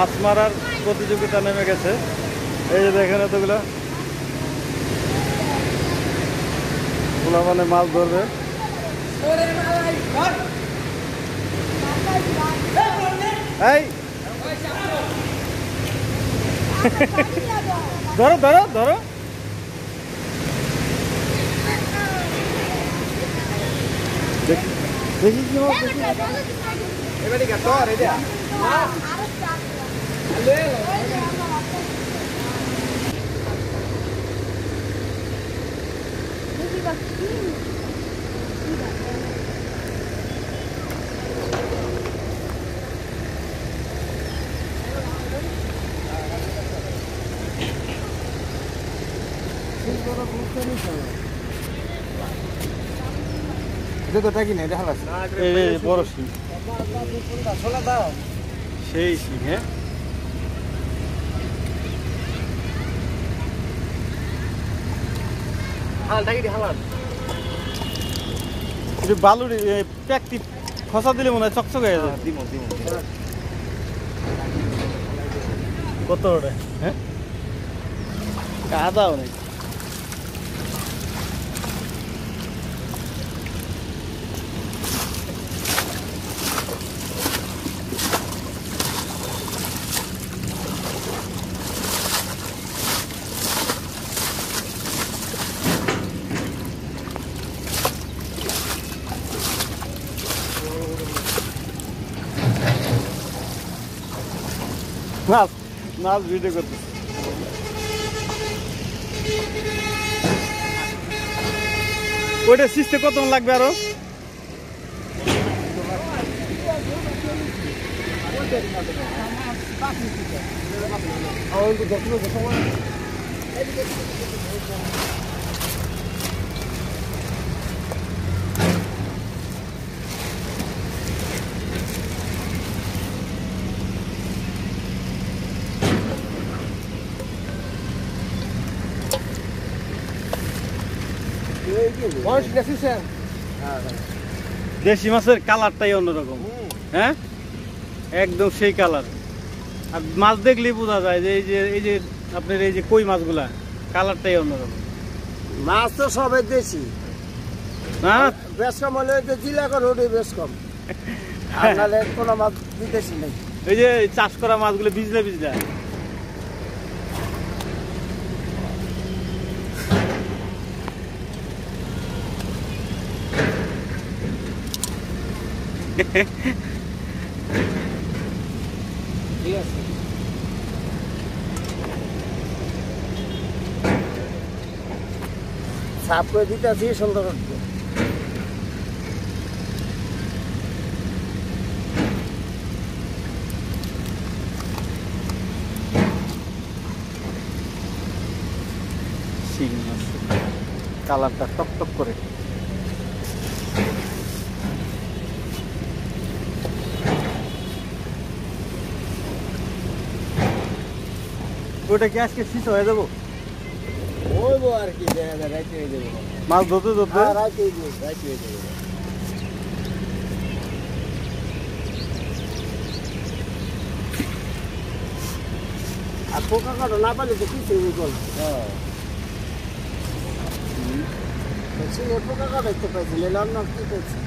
মাছ মারার প্রতিযোগিতা নেমে গেছে। এই যে দেখেন এতগুলো মানে মাছ ধরবে। এই ধরো ধরো ধরো। দেখি কি মাছ বড় শিং, সেই শিং। হ্যাঁ বালুর প্যাকটি খসা দিলে মনে হয় চকচক হয়ে যায়। কত ওটা? হ্যাঁ কাদা অনেক। নাচ নাচ ভিডিও করতে ওইটা সিস্টে কত লাগবে আরো? দেশি মাছের কালারটাই অন্যরকম। হ্যাঁ একদম সেই কালার। আর মাছ দেখলেই বোঝা যায় যে এই যে আপনার এই যে কই মাছগুলা কালারটাই অন্যরকম। মাছ তো সবাই দেশি, হ্যাঁ বেশ কম হলে জিলা করে ওটাই বেশ কম, নাহলে কোনো মাছ বিদেশি নেই। এই যে চাষ করা মাছগুলো ভিজলে ভিজলে ঠিক আছে। সাফ করে দিতে আছি সুন্দর হচ্ছে। শিং মাছ কালারটা টকটক করে। ওটা কি আজকে শীত হয়ে যাবো? ওইবো আর কি, রাইতে হয়ে যাবে মাছ ধরতে ধরতে। রাইতে হয়ে যাবে। আর পোকা কাটো না পারলে তো কিছু বল। হ্যাঁ পোকা কাটাইতে পাইছিল, কি করছি।